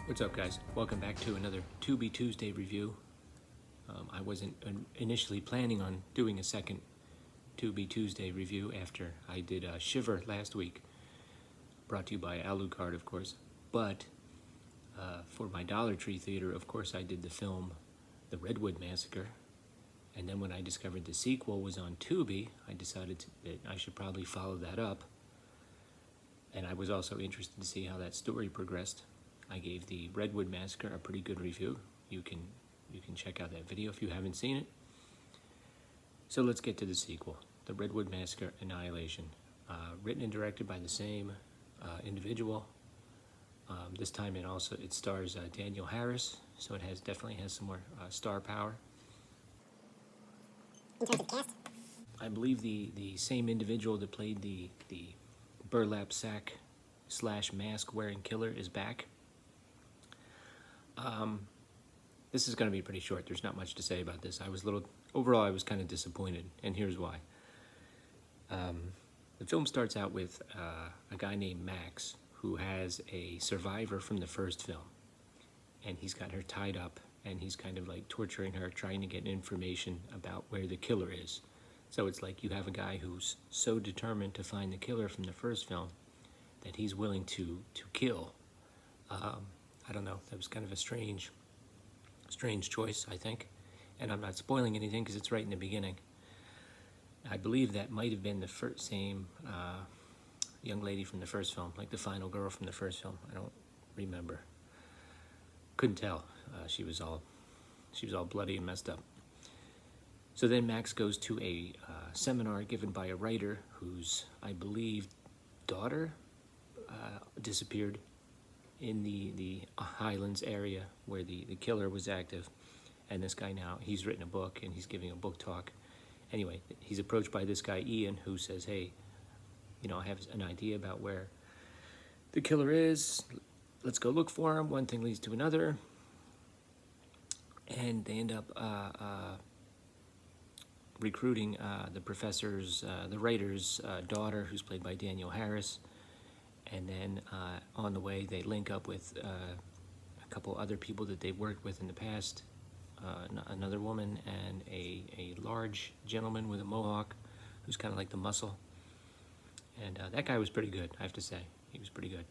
What's up, guys? Welcome back to another Tubi Tuesday review. I wasn't initially planning on doing a second Tubi Tuesday review after I did Shiver last week, brought to you by Alucard, of course. But for my Dollar Tree Theater, of course, I did the film The Redwood Massacre. And then when I discovered the sequel was on Tubi, I decided that I should probably follow that up. And I was also interested to see how that story progressed. I gave the Redwood Massacre a pretty good review. You can check out that video if you haven't seen it. So let's get to the sequel, The Redwood Massacre: Annihilation. Written and directed by the same individual. This time it stars Daniel Harris, so it definitely has some more star power. In terms of cast, I believe the same individual that played the burlap sack / mask wearing killer is back. This is going to be pretty short. There's not much to say about this. Overall, I was kind of disappointed, and here's why. The film starts out with a guy named Max, who has a survivor from the first film, and he's got her tied up, and he's kind of like torturing her, trying to get information about where the killer is. So it's like you have a guy who's so determined to find the killer from the first film that he's willing to kill. I don't know, that was kind of a strange choice, I think. And I'm not spoiling anything because it's right in the beginning. I believe that might have been the same young lady from the first film, like the final girl from the first film. I don't remember. Couldn't tell. She was all bloody and messed up. So then Max goes to a seminar given by a writer whose, I believe, daughter disappeared in the Highlands area where the killer was active. And this guy now, he's written a book and he's giving a book talk. Anyway, he's approached by this guy, Ian, who says, hey, I have an idea about where the killer is. Let's go look for him. One thing leads to another. And they end up recruiting the writer's daughter, who's played by Daniel Harris. And then on the way, they link up with a couple other people that they've worked with in the past. Another woman and a large gentleman with a mohawk who's kind of like the muscle. And that guy was pretty good, I have to say. He was pretty good.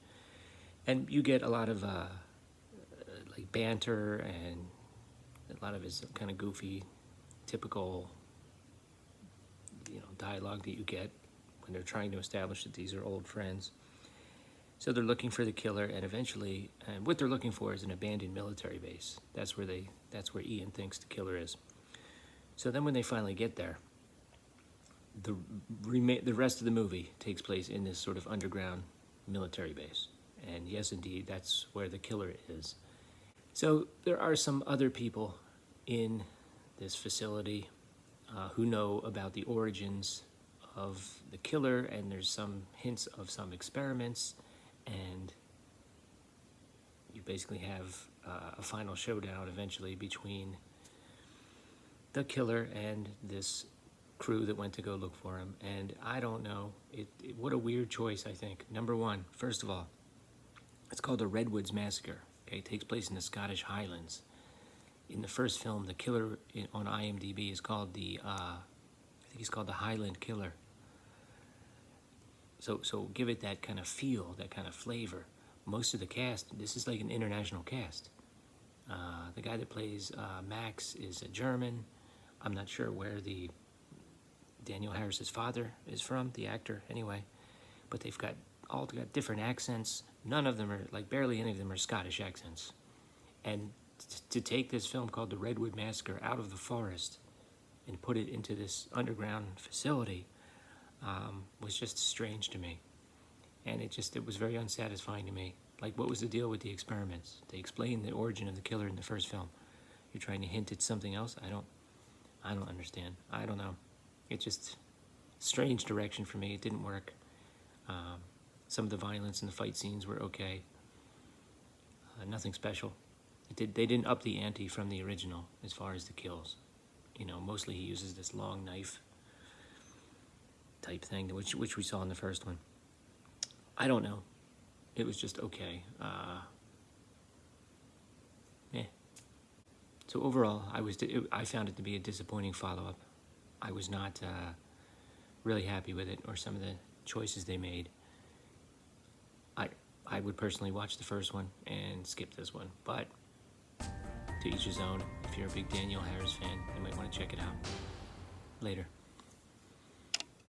And you get a lot of like banter and a lot of his kind of goofy, typical dialogue that you get when they're trying to establish that these are old friends. So they're looking for the killer, and eventually, and what they're looking for is an abandoned military base. That's where Ian thinks the killer is. So then when they finally get there, the rest of the movie takes place in this sort of underground military base. And yes, indeed, that's where the killer is. So there are some other people in this facility who know about the origins of the killer, and there's some hints of some experiments. And you basically have a final showdown eventually between the killer and this crew that went to go look for him. And I don't know, what a weird choice, I think. Number one, first of all, it's called the Redwood Massacre. Okay, it takes place in the Scottish Highlands. In the first film, the killer on IMDb is called I think he's called the Highland Killer. So give it that kind of feel, that kind of flavor. Most of the cast, this is like an international cast. The guy that plays Max is a German. I'm not sure where the Daniel Harris's father is from, the actor anyway. But they've got different accents. None of them are, like barely any of them are Scottish accents. And to take this film called The Redwood Massacre out of the forest and put it into this underground facility was just strange to me. And it was very unsatisfying to me. Like, what was the deal with the experiments? They explained the origin of the killer in the first film. You're trying to hint at something else? I don't understand. I don't know. It's just strange direction for me. It didn't work. Some of the violence and the fight scenes were okay. Nothing special. They didn't up the ante from the original as far as the kills. Mostly he uses this long knife type thing, which we saw in the first one. I don't know. It was just okay. So overall, I found it to be a disappointing follow-up. I was not really happy with it, or some of the choices they made. I would personally watch the first one and skip this one, but to each his own. If you're a big Danielle Harris fan, you might want to check it out. Later.